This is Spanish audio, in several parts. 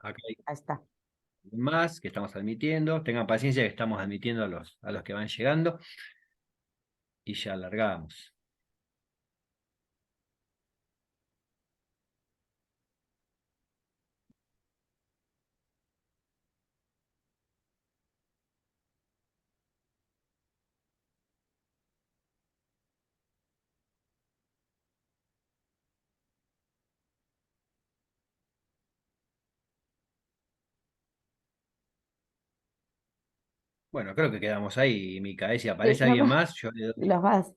Acá hay Ahí está. más que estamos admitiendo. Tengan paciencia que estamos admitiendo a los que van llegando. Y ya largamos. Bueno, creo que quedamos ahí, Mica. Si Sí, aparece alguien más, yo los vas.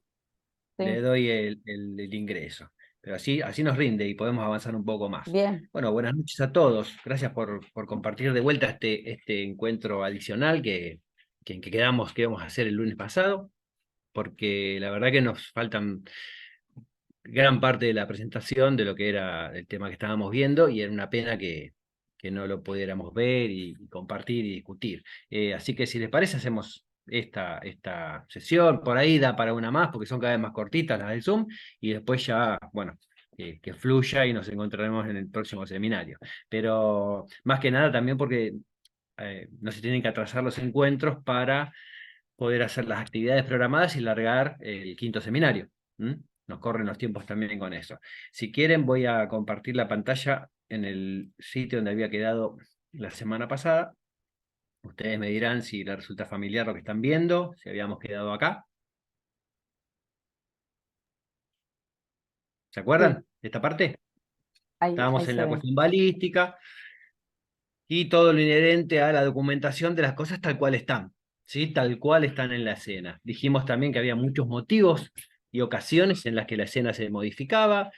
le Sí, doy el ingreso. Pero así nos rinde y podemos avanzar un poco más. bien. Bueno, buenas noches a todos. Gracias por compartir de vuelta este encuentro adicional que quedamos que íbamos a hacer el lunes pasado, porque la verdad que nos faltan gran parte de la presentación de lo que era el tema que estábamos viendo y era una pena que no lo pudiéramos ver y compartir y discutir. Así que si les parece, hacemos esta sesión, por ahí da para una más, porque son cada vez más cortitas las del Zoom, y después ya, bueno, que fluya y nos encontraremos en el próximo seminario. Pero más que nada también porque no se tienen que atrasar los encuentros para poder hacer las actividades programadas y largar el quinto seminario. ¿Mm? Nos corren los tiempos también con eso. Si quieren, voy a compartir la pantalla en el sitio donde había quedado la semana pasada. Ustedes me dirán si les resulta familiar lo que están viendo, si habíamos quedado acá. ¿Se Sí, acuerdan de esta parte? ahí Estábamos en se la ve. cuestión balística y todo lo inherente a la documentación de las cosas tal cual están, ¿sí? Tal cual están en la escena. Dijimos también que había muchos motivos y ocasiones en las que la escena se modificaba,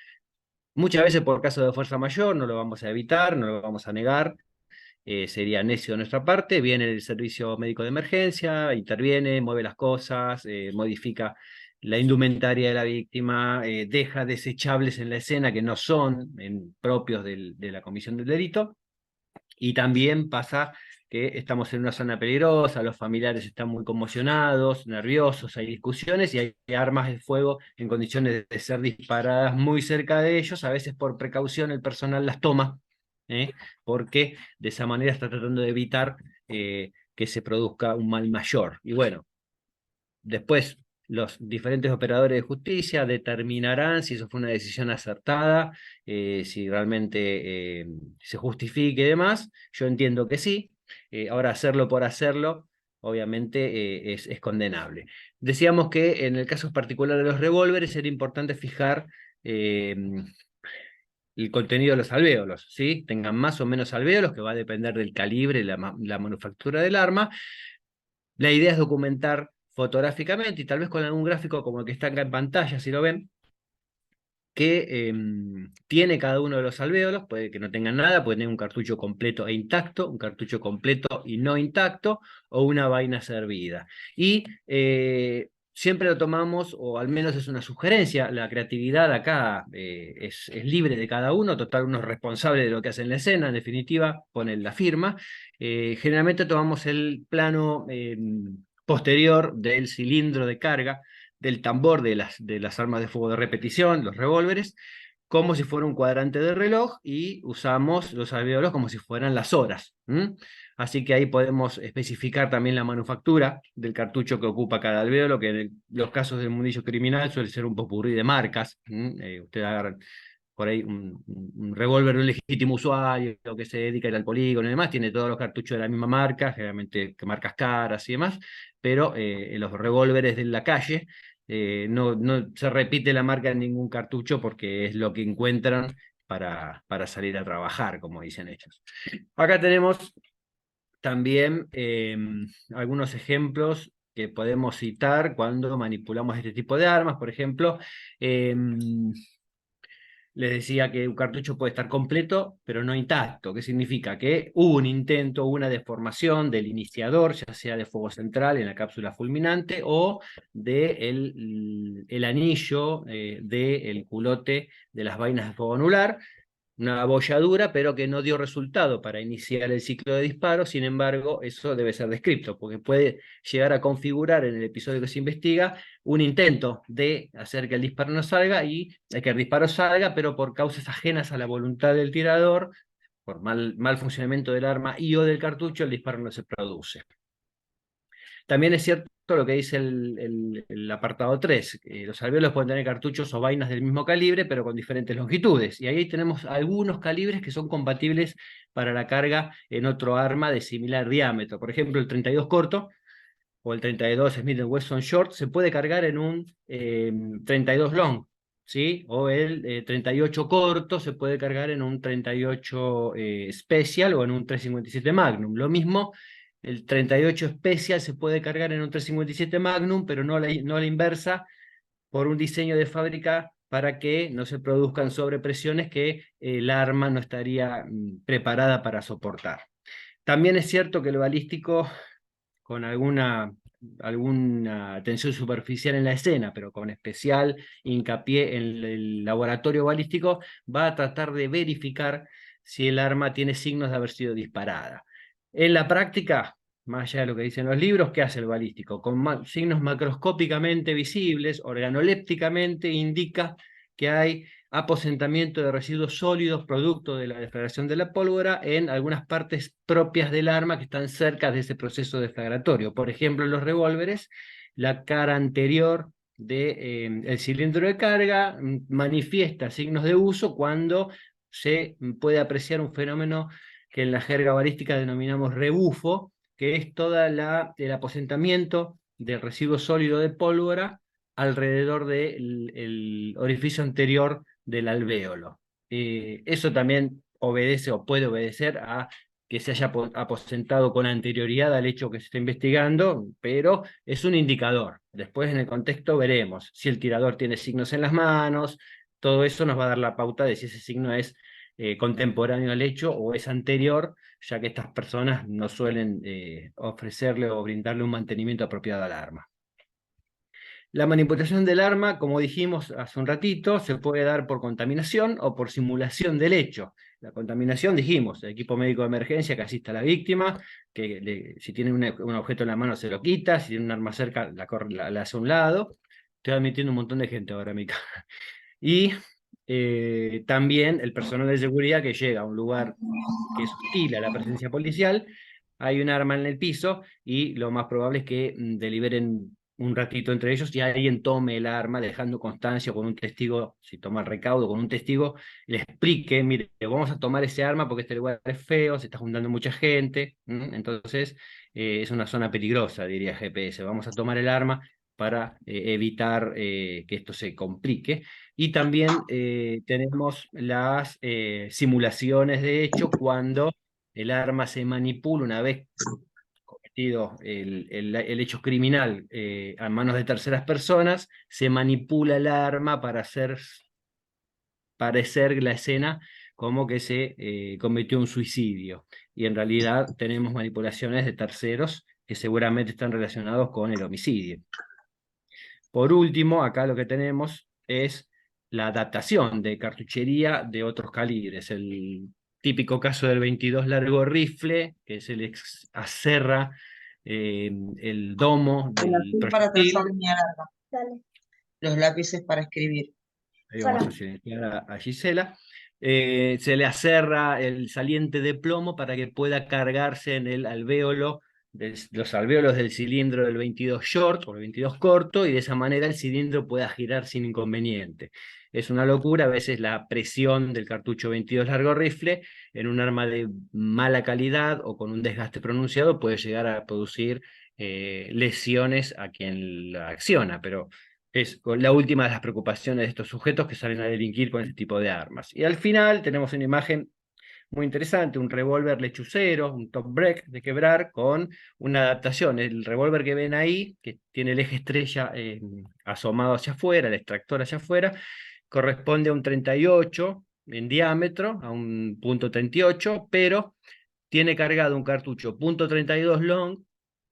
muchas veces por caso de fuerza mayor, no lo vamos a evitar, no lo vamos a negar, sería necio de nuestra parte. Viene el servicio médico de emergencia, interviene, mueve las cosas, modifica la indumentaria de la víctima, deja desechables en la escena que no son propios de la comisión del delito, y también pasa que estamos en una zona peligrosa, los familiares están muy conmocionados, nerviosos, hay discusiones y hay armas de fuego en condiciones de ser disparadas muy cerca de ellos. A veces por precaución el personal las toma, porque de esa manera está tratando de evitar que se produzca un mal mayor. Y bueno, después los diferentes operadores de justicia determinarán si eso fue una decisión acertada, si realmente se justifique y demás. Yo entiendo que sí. Ahora, hacerlo por hacerlo, obviamente, es condenable. Decíamos que en el caso particular de los revólveres era importante fijar el contenido de los alvéolos, ¿sí? Tengan más o menos alvéolos, que va a depender del calibre y la manufactura del arma. La idea es documentar fotográficamente y tal vez con algún gráfico como el que está acá en pantalla, si lo ven, que tiene cada uno de los alvéolos. Puede que no tengan nada, puede tener un cartucho completo e intacto, un cartucho completo y no intacto, o una vaina servida. Y siempre lo tomamos, o al menos es una sugerencia, la creatividad acá es libre de cada uno, total uno es responsable de lo que hace en la escena, en definitiva, pone la firma. Generalmente tomamos el plano posterior del cilindro de carga, del tambor de las armas de fuego de repetición, los revólveres, como si fuera un cuadrante de reloj, y usamos los alvéolos como si fueran las horas. Así que ahí podemos especificar también la manufactura del cartucho que ocupa cada alvéolo, que en los casos del mundillo criminal suele ser un popurrí de marcas. Usted agarra por ahí un revólver de un legítimo usuario que se dedica a ir al polígono y demás, tiene todos los cartuchos de la misma marca, generalmente marcas caras y demás, pero los revólveres de la calle no se repite la marca en ningún cartucho porque es lo que encuentran para salir a trabajar, como dicen ellos. Acá tenemos también algunos ejemplos que podemos citar cuando manipulamos este tipo de armas. Por ejemplo, les decía que un cartucho puede estar completo, pero no intacto. ¿Qué significa? Que hubo un intento, una deformación del iniciador, ya sea de fuego central en la cápsula fulminante o de el anillo del culote de las vainas de fuego anular, una abolladura, pero que no dio resultado para iniciar el ciclo de disparo. Sin embargo, eso debe ser descrito, porque puede llegar a configurar en el episodio que se investiga un intento de hacer que el disparo no salga, y que el disparo salga, pero por causas ajenas a la voluntad del tirador, por mal funcionamiento del arma y o del cartucho, el disparo no se produce. También es cierto lo que dice el apartado 3, los alvéolos pueden tener cartuchos o vainas del mismo calibre, pero con diferentes longitudes. Y ahí tenemos algunos calibres que son compatibles para la carga en otro arma de similar diámetro. Por ejemplo, el 32 corto o el 32 Smith Wesson Short se puede cargar en un 32 long, ¿sí? O el 38 corto se puede cargar en un 38 Special o en un 357 Magnum. Lo mismo, el 38 Special se puede cargar en un 357 Magnum, pero no la inversa, por un diseño de fábrica para que no se produzcan sobrepresiones que el arma no estaría preparada para soportar. También es cierto que el balístico, con alguna tensión superficial en la escena, pero con especial hincapié en el laboratorio balístico, va a tratar de verificar si el arma tiene signos de haber sido disparada. En la práctica, más allá de lo que dicen los libros, ¿qué hace el balístico? Con signos macroscópicamente visibles, organolépticamente, indica que hay aposentamiento de residuos sólidos producto de la deflagración de la pólvora en algunas partes propias del arma que están cerca de ese proceso deflagratorio. Por ejemplo, en los revólveres, la cara anterior del cilindro de carga manifiesta signos de uso cuando se puede apreciar un fenómeno que en la jerga balística denominamos rebufo, que es todo el aposentamiento del residuo sólido de pólvora alrededor del orificio anterior del alvéolo. Eso también obedece o puede obedecer a que se haya aposentado con anterioridad al hecho que se está investigando, pero es un indicador. Después en el contexto veremos si el tirador tiene signos en las manos, todo eso nos va a dar la pauta de si ese signo es contemporáneo al hecho o es anterior, ya que estas personas no suelen ofrecerle o brindarle un mantenimiento apropiado al arma. La manipulación del arma, como dijimos hace un ratito, se puede dar por contaminación o por simulación del hecho. La contaminación, dijimos, el equipo médico de emergencia que asista a la víctima, que si tiene un objeto en la mano se lo quita, si tiene un arma cerca la hace a un lado. Estoy admitiendo un montón de gente ahora, Mica. Y también el personal de seguridad que llega a un lugar que es hostil a la presencia policial, hay un arma en el piso y lo más probable es que deliberen un ratito entre ellos y alguien tome el arma dejando constancia con un testigo, si toma el recaudo con un testigo, le explique, mire, vamos a tomar ese arma porque este lugar es feo, se está juntando mucha gente, entonces es una zona peligrosa, diría GPS, vamos a tomar el arma para evitar que esto se complique. Y también tenemos las simulaciones de hecho cuando el arma se manipula una vez cometido el hecho criminal a manos de terceras personas, se manipula el arma para hacer parecer la escena como que se cometió un suicidio. Y en realidad tenemos manipulaciones de terceros que seguramente están relacionados con el homicidio. Por último, acá lo que tenemos es la adaptación de cartuchería de otros calibres. El típico caso del 22 largo rifle, que se le aserra el domo El del lápiz para proyectil. trazar línea larga. Dale. Los lápices para escribir. Ahí vamos a silenciar a Gisela. Se le aserra el saliente de plomo para que pueda cargarse en el alvéolo, los alvéolos del cilindro del 22 short o el 22 corto, y de esa manera el cilindro pueda girar sin inconveniente. Es una locura, a veces la presión del cartucho 22 largo rifle en un arma de mala calidad o con un desgaste pronunciado puede llegar a producir lesiones a quien la acciona, pero es la última de las preocupaciones de estos sujetos que salen a delinquir con este tipo de armas. Y al final tenemos una imagen muy interesante, un revólver lechucero, un top break de quebrar con una adaptación. El revólver que ven ahí, que tiene el eje estrella asomado hacia afuera, el extractor hacia afuera, corresponde a un 38 en diámetro, a un punto 38, pero tiene cargado un cartucho .32 long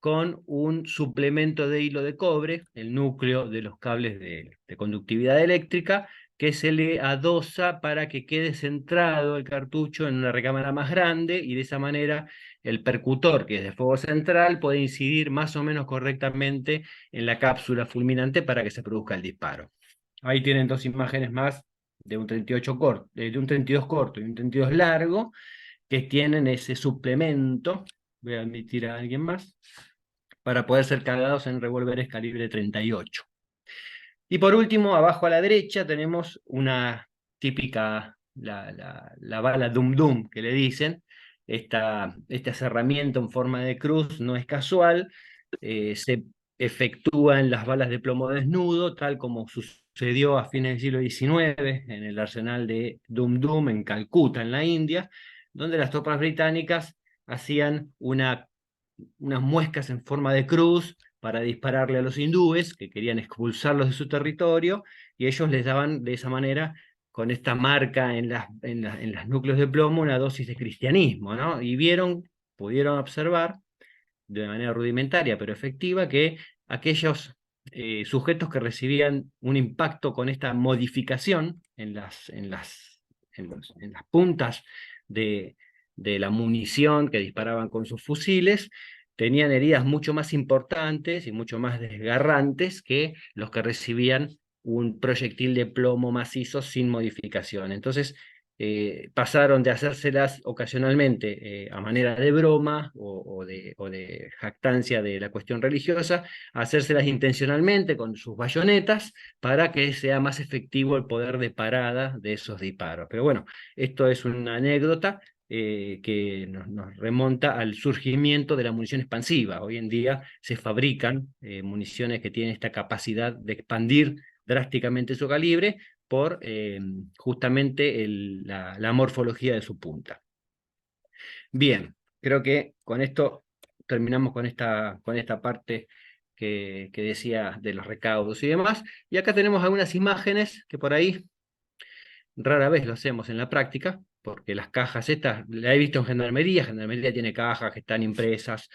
con un suplemento de hilo de cobre, el núcleo de los cables de conductividad eléctrica, que se le adosa para que quede centrado el cartucho en una recámara más grande y de esa manera el percutor, que es de fuego central, puede incidir más o menos correctamente en la cápsula fulminante para que se produzca el disparo. Ahí tienen dos imágenes más de un 38 corto, de un 32 corto y un 32 largo, que tienen ese suplemento, voy a admitir a alguien más, para poder ser cargados en revólveres calibre 38. Y por último, abajo a la derecha tenemos una típica, la bala Dum Dum, que le dicen. Este aserramiento en forma de cruz no es casual, se efectúa en las balas de plomo desnudo, tal como sucedió a fines del siglo XIX en el arsenal de Dum Dum en Calcuta, en la India, donde las tropas británicas hacían unas muescas en forma de cruz para dispararle a los hindúes que querían expulsarlos de su territorio, y ellos les daban de esa manera, con esta marca en los núcleos de plomo, una dosis de cristianismo, ¿no? Y pudieron observar de manera rudimentaria pero efectiva que aquellos sujetos que recibían un impacto con esta modificación en las puntas de, de la munición que disparaban con sus fusiles, tenían heridas mucho más importantes y mucho más desgarrantes que los que recibían un proyectil de plomo macizo sin modificación. Entonces, pasaron de hacérselas ocasionalmente a manera de broma o de jactancia de la cuestión religiosa, a hacérselas intencionalmente con sus bayonetas para que sea más efectivo el poder de parada de esos disparos. Pero bueno, esto es una anécdota que nos remonta al surgimiento de la munición expansiva. Hoy en día se fabrican municiones que tienen esta capacidad de expandir drásticamente su calibre por justamente la morfología de su punta. Bien, creo que con esto terminamos con esta parte que decía de los recaudos y demás. Y acá tenemos algunas imágenes que por ahí rara vez lo hacemos en la práctica, porque las cajas estas, la he visto en Gendarmería tiene cajas que están impresas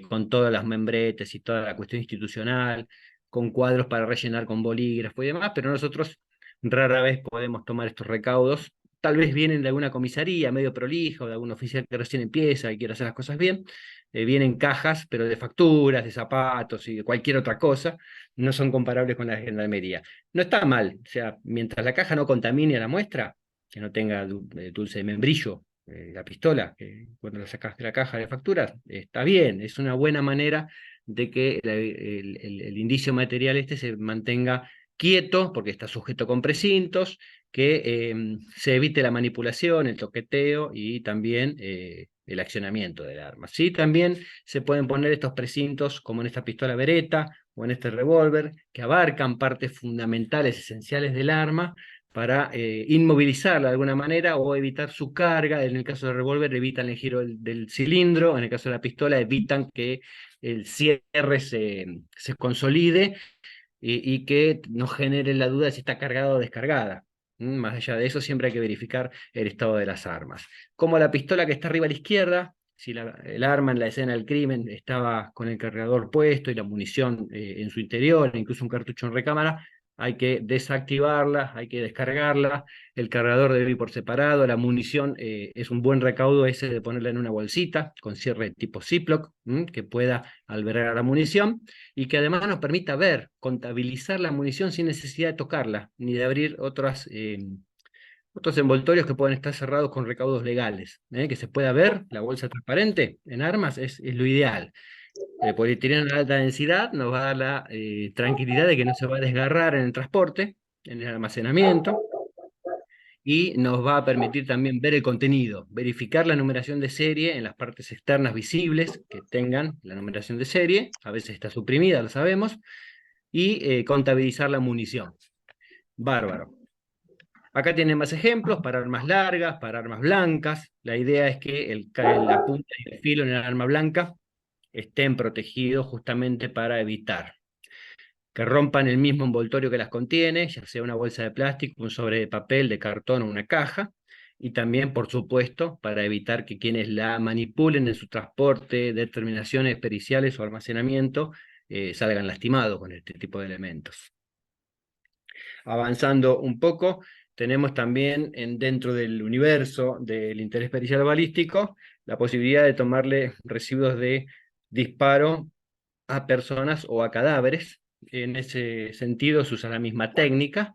con todas las membretes y toda la cuestión institucional, con cuadros para rellenar con bolígrafo y demás, pero nosotros rara vez podemos tomar estos recaudos. Tal vez vienen de alguna comisaría medio prolija o de algún oficial que recién empieza y quiere hacer las cosas bien. Vienen cajas, pero de facturas, de zapatos y de cualquier otra cosa, no son comparables con la Gendarmería. No está mal, o sea, mientras la caja no contamine a la muestra, que no tenga dulce de membrillo, la pistola, que cuando la sacas de la caja de facturas, está bien, es una buena manera de que el indicio material este se mantenga quieto, porque está sujeto con precintos, que se evite la manipulación, el toqueteo y también el accionamiento del arma. Sí, también se pueden poner estos precintos, como en esta pistola Beretta o en este revólver, que abarcan partes fundamentales, esenciales del arma, para inmovilizarla de alguna manera o evitar su carga. En el caso del revólver evitan el giro del cilindro, en el caso de la pistola evitan que el cierre se consolide y que no genere la duda de si está cargada o descargada. Más allá de eso, siempre hay que verificar el estado de las armas. Como la pistola que está arriba a la izquierda, si el arma en la escena del crimen estaba con el cargador puesto y la munición en su interior, incluso un cartucho en recámara, hay que desactivarla, hay que descargarla, el cargador debe ir por separado, la munición es un buen recaudo ese de ponerla en una bolsita con cierre tipo Ziploc, que pueda albergar la munición y que además nos permita ver, contabilizar la munición sin necesidad de tocarla, ni de abrir otros envoltorios que pueden estar cerrados con recaudos legales. Que se pueda ver la bolsa transparente en armas es lo ideal. El polietileno de alta densidad nos va a dar la tranquilidad de que no se va a desgarrar en el transporte, en el almacenamiento, y nos va a permitir también ver el contenido, verificar la numeración de serie en las partes externas visibles que tengan la numeración de serie, a veces está suprimida, lo sabemos, y contabilizar la munición. Bárbaro. Acá tienen más ejemplos para armas largas, para armas blancas. La idea es que la punta y el filo en el arma blanca estén protegidos justamente para evitar que rompan el mismo envoltorio que las contiene, ya sea una bolsa de plástico, un sobre de papel, de cartón o una caja, y también, por supuesto, para evitar que quienes la manipulen en su transporte, determinaciones periciales o almacenamiento, salgan lastimados con este tipo de elementos. Avanzando un poco, tenemos también dentro del universo del interés pericial balístico la posibilidad de tomarle residuos de disparo a personas o a cadáveres. En ese sentido se usa la misma técnica.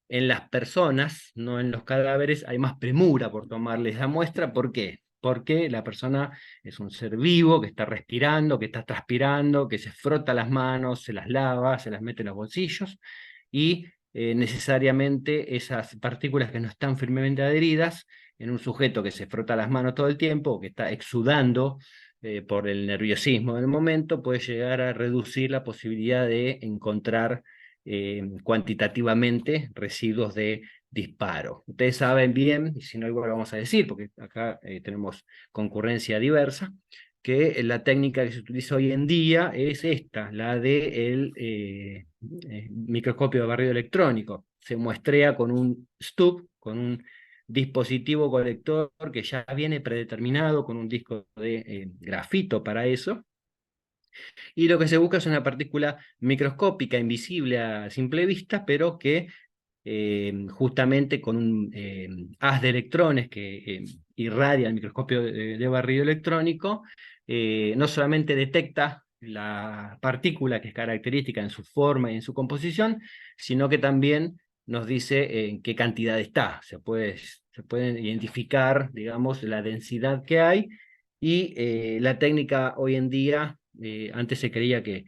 En las personas, no en los cadáveres, hay más premura por tomarles la muestra. ¿Por qué? porque la persona es un ser vivo que está respirando, que está transpirando, que se frota las manos, se las lava, se las mete en los bolsillos, y necesariamente esas partículas que no están firmemente adheridas en un sujeto que se frota las manos todo el tiempo, o que está exudando por el nerviosismo del momento, puede llegar a reducir la posibilidad de encontrar cuantitativamente residuos de disparo. Ustedes saben bien, y si no igual lo vamos a decir, porque acá tenemos concurrencia diversa, que la técnica que se utiliza hoy en día es esta, la del microscopio de barrido electrónico. Se muestrea con un STUB, con un dispositivo colector que ya viene predeterminado, con un disco de grafito para eso, y lo que se busca es una partícula microscópica, invisible a simple vista, pero que justamente con un haz de electrones que irradia el microscopio de barrido electrónico, no solamente detecta la partícula que es característica en su forma y en su composición, sino que también nos dice en qué cantidad está. Se puede identificar, digamos, la densidad que hay, y la técnica hoy en día, antes se creía que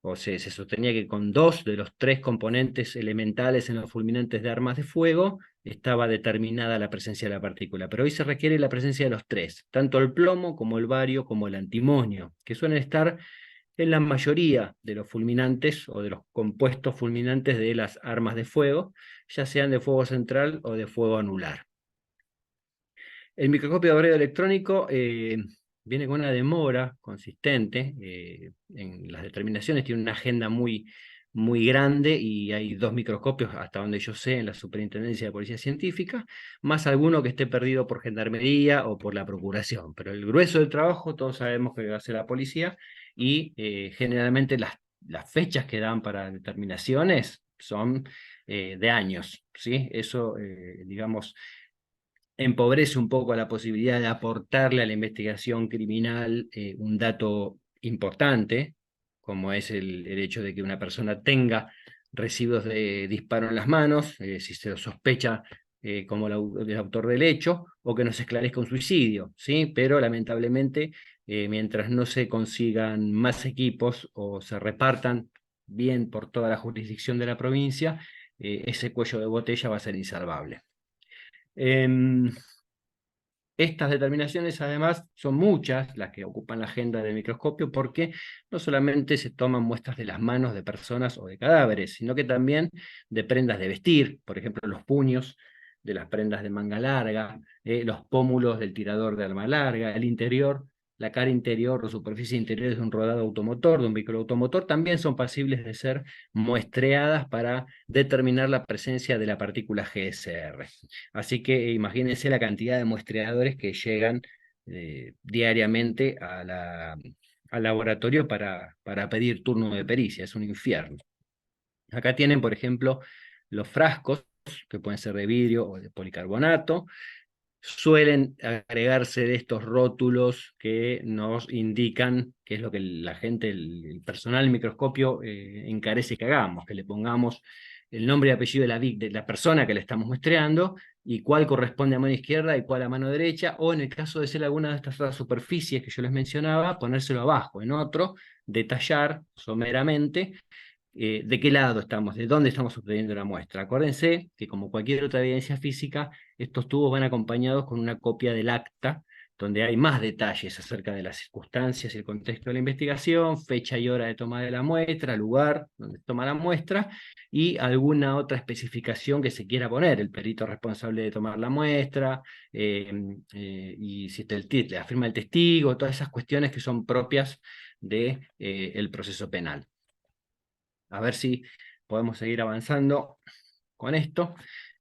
o se sostenía que con 2 de los 3 componentes elementales en los fulminantes de armas de fuego estaba determinada la presencia de la partícula, pero hoy se requiere la presencia de los 3, tanto el plomo como el bario como el antimonio, que suelen estar en la mayoría de los fulminantes o de los compuestos fulminantes de las armas de fuego, ya sean de fuego central o de fuego anular. El microscopio de barrido electrónico viene con una demora consistente en las determinaciones, tiene una agenda muy grande, y hay 2 microscopios, hasta donde yo sé, en la Superintendencia de Policía Científica, más alguno que esté perdido por Gendarmería o por la Procuración. Pero el grueso del trabajo, todos sabemos que va a ser la policía, y generalmente las fechas que dan para determinaciones son de años, ¿sí? Eso, digamos, empobrece un poco la posibilidad de aportarle a la investigación criminal un dato importante, como es el hecho de que una persona tenga residuos de disparo en las manos, si se lo sospecha como el autor del hecho, o que no se esclarezca un suicidio, ¿sí? Pero lamentablemente, mientras no se consigan más equipos o se repartan bien por toda la jurisdicción de la provincia, ese cuello de botella va a ser insalvable. Estas determinaciones, además, son muchas las que ocupan la agenda del microscopio, porque no solamente se toman muestras de las manos de personas o de cadáveres, sino que también de prendas de vestir, por ejemplo, los puños de las prendas de manga larga, los pómulos del tirador de arma larga, el interior, la cara interior o superficie interior de un rodado automotor, de un microautomotor, también son pasibles de ser muestreadas para determinar la presencia de la partícula GSR. Así que imagínense la cantidad de muestreadores que llegan diariamente al laboratorio para pedir turno de pericia. Es un infierno. Acá tienen, por ejemplo, los frascos, que pueden ser de vidrio o de policarbonato. Suelen agregarse de estos rótulos que nos indican qué es lo que la gente, el personal del microscopio encarece que hagamos, que le pongamos el nombre y apellido de la persona que le estamos muestreando, y cuál corresponde a mano izquierda y cuál a mano derecha, o en el caso de ser alguna de estas otras superficies que yo les mencionaba, ponérselo abajo, en otro, detallar someramente de qué lado estamos, de dónde estamos obteniendo la muestra. Acuérdense que, como cualquier otra evidencia física, estos tubos van acompañados con una copia del acta, donde hay más detalles acerca de las circunstancias y el contexto de la investigación, fecha y hora de toma de la muestra, lugar donde toma la muestra, y alguna otra especificación que se quiera poner, el perito responsable de tomar la muestra, y si está la firma del testigo, todas esas cuestiones que son propias del proceso penal. A ver si podemos seguir avanzando con esto.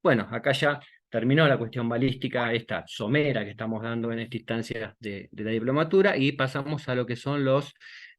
Bueno, acá ya terminó la cuestión balística, esta somera que estamos dando en esta instancia de la diplomatura, y pasamos a lo que son los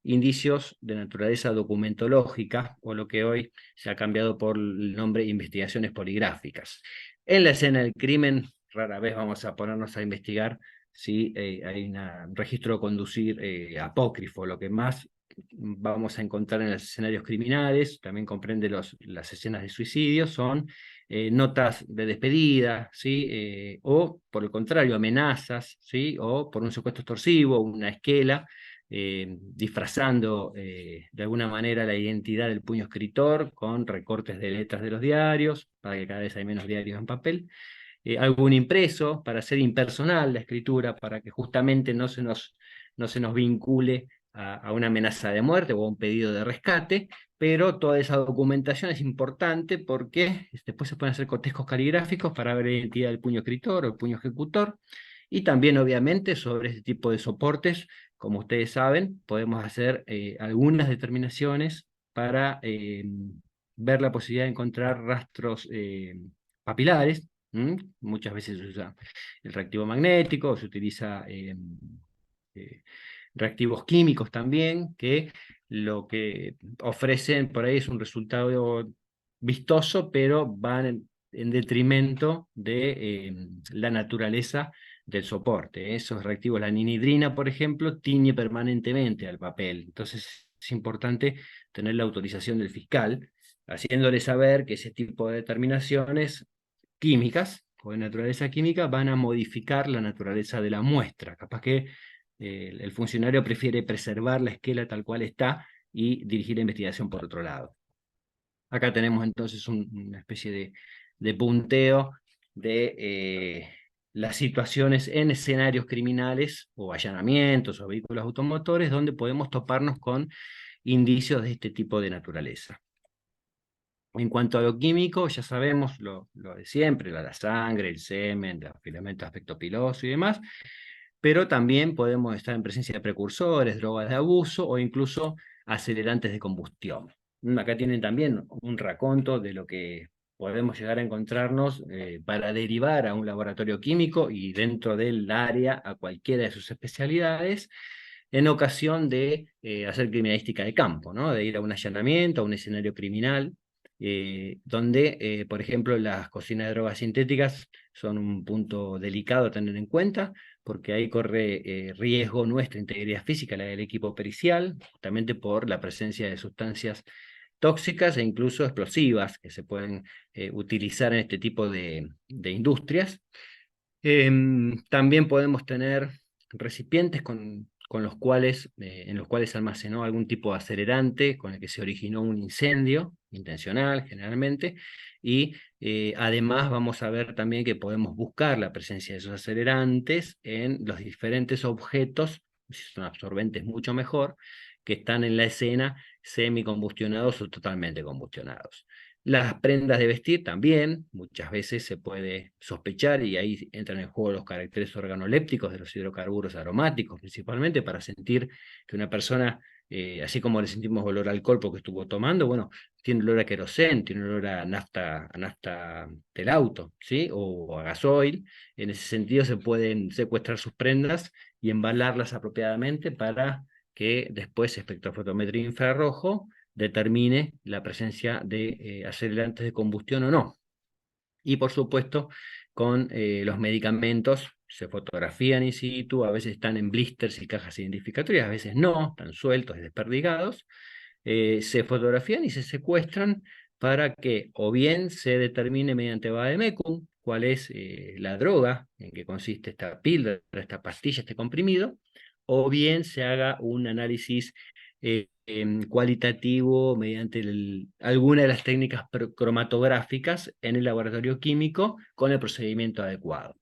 indicios de naturaleza documentológica, o lo que hoy se ha cambiado por el nombre investigaciones poligráficas. En la escena del crimen, rara vez vamos a ponernos a investigar si hay un registro de conducir apócrifo. Lo que más vamos a encontrar en los escenarios criminales, también comprende las escenas de suicidio, son notas de despedida, ¿sí? O por el contrario, amenazas, ¿sí? O por un secuestro extorsivo, una esquela, disfrazando de alguna manera la identidad del puño escritor con recortes de letras de los diarios, para que cada vez hay menos diarios en papel. Algún impreso para hacer impersonal la escritura, para que justamente no se nos vincule a una amenaza de muerte o a un pedido de rescate, pero toda esa documentación es importante porque después se pueden hacer cotejos caligráficos para ver la identidad del puño escritor o el puño ejecutor, y también obviamente sobre este tipo de soportes, como ustedes saben, podemos hacer algunas determinaciones para ver la posibilidad de encontrar rastros papilares. Muchas veces se usa el reactivo magnético, se utiliza eh, reactivos químicos también, que lo que ofrecen por ahí es un resultado vistoso, pero van en detrimento de la naturaleza del soporte. Esos reactivos, la ninhidrina, por ejemplo, tiñe permanentemente al papel. Entonces es importante tener la autorización del fiscal, haciéndole saber que ese tipo de determinaciones químicas o de naturaleza química van a modificar la naturaleza de la muestra. Capaz que el funcionario prefiere preservar la esquela tal cual está y dirigir la investigación por otro lado. Acá tenemos entonces una especie de punteo de las situaciones en escenarios criminales o allanamientos o vehículos automotores donde podemos toparnos con indicios de este tipo de naturaleza. En cuanto a lo químico, ya sabemos lo de siempre, la sangre, el semen, los filamentos de aspecto piloso y demás, pero también podemos estar en presencia de precursores, drogas de abuso o incluso acelerantes de combustión. Acá tienen también un raconto de lo que podemos llegar a encontrarnos para derivar a un laboratorio químico y dentro del área a cualquiera de sus especialidades, en ocasión de hacer criminalística de campo, ¿no? De ir a un allanamiento, a un escenario criminal, donde, por ejemplo, las cocinas de drogas sintéticas son un punto delicado a tener en cuenta, porque ahí corre riesgo nuestra integridad física, la del equipo pericial, justamente por la presencia de sustancias tóxicas e incluso explosivas que se pueden utilizar en este tipo de industrias. También podemos tener recipientes con los cuales, en los cuales se almacenó algún tipo de acelerante con el que se originó un incendio intencional generalmente, y además vamos a ver también que podemos buscar la presencia de esos acelerantes en los diferentes objetos, si son absorbentes mucho mejor, que están en la escena semicombustionados o totalmente combustionados. Las prendas de vestir también, muchas veces se puede sospechar, y ahí entran en juego los caracteres organolépticos de los hidrocarburos aromáticos, principalmente para sentir que una persona, así como le sentimos olor a alcohol porque estuvo tomando, bueno, tiene olor a querosén, tiene olor a nafta del auto, ¿sí? O a gasoil. En ese sentido se pueden secuestrar sus prendas y embalarlas apropiadamente para que después espectrofotometría infrarrojo determine la presencia de acelerantes de combustión o no. Y por supuesto, con los medicamentos se fotografían in situ, a veces están en blisters y cajas identificatorias, a veces no, están sueltos y desperdigados. Se fotografían y se secuestran para que o bien se determine mediante vademecum cuál es la droga en que consiste esta píldora, esta pastilla, este comprimido, o bien se haga un análisis cualitativo mediante alguna de las técnicas cromatográficas en el laboratorio químico con el procedimiento adecuado.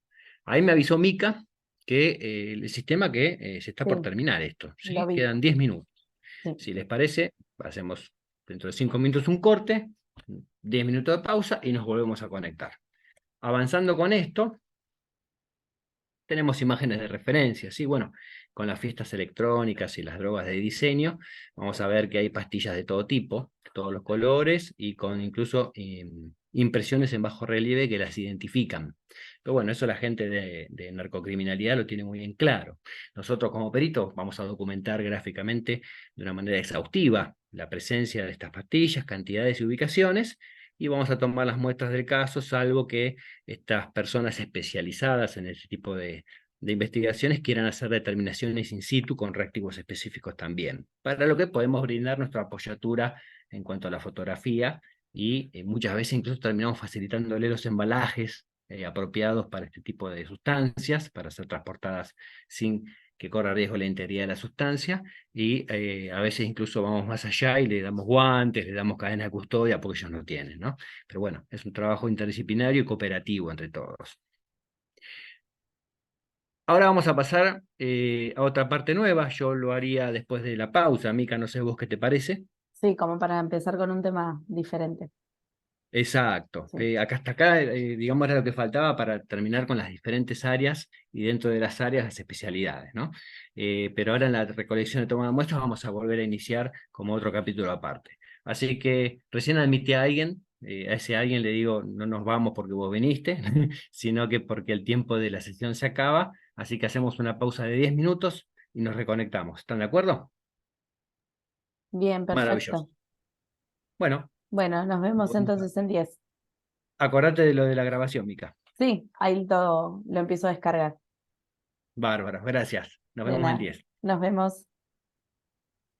Ahí me avisó Mica que el sistema que se está por Sí, terminar esto, lo ¿sí? vi. Quedan 10 minutos. Sí. Si les parece, hacemos dentro de 5 minutos un corte, 10 minutos de pausa y nos volvemos a conectar. Avanzando con esto, tenemos imágenes de referencia, ¿sí? Bueno, con las fiestas electrónicas y las drogas de diseño, vamos a ver que hay pastillas de todo tipo, todos los colores, y con incluso impresiones en bajo relieve que las identifican. Pero bueno, eso la gente de narcocriminalidad lo tiene muy bien claro. Nosotros como peritos vamos a documentar gráficamente de una manera exhaustiva la presencia de estas pastillas, cantidades y ubicaciones, y vamos a tomar las muestras del caso, salvo que estas personas especializadas en este tipo de investigaciones quieran hacer determinaciones in situ con reactivos específicos también, para lo que podemos brindar nuestra apoyatura en cuanto a la fotografía y muchas veces incluso terminamos facilitándole los embalajes apropiados para este tipo de sustancias, para ser transportadas sin que corra riesgo la integridad de la sustancia, y a veces incluso vamos más allá y le damos guantes, le damos cadena de custodia, porque ellos no tienen, ¿no? Pero bueno, es un trabajo interdisciplinario y cooperativo entre todos. Ahora vamos a pasar a otra parte nueva, yo lo haría después de la pausa. Mica, no sé vos qué te parece. Sí, como para empezar con un tema diferente. Exacto. Sí. Acá hasta acá, digamos, era lo que faltaba para terminar con las diferentes áreas y dentro de las áreas las especialidades, ¿no? Pero ahora en la recolección de toma de muestras vamos a volver a iniciar como otro capítulo aparte. Así que recién admití a alguien, a ese alguien le digo, no nos vamos porque vos viniste, sino que porque el tiempo de la sesión se acaba, así que hacemos una pausa de 10 minutos y nos reconectamos. ¿Están de acuerdo? Bien, Maravilloso. perfecto. Bueno, Bueno, nos vemos entonces en 10. acordate de lo de la grabación, Mica. Sí, ahí todo lo empiezo a descargar. Bárbaro, gracias. Nos De vemos en nada. 10. Nos vemos.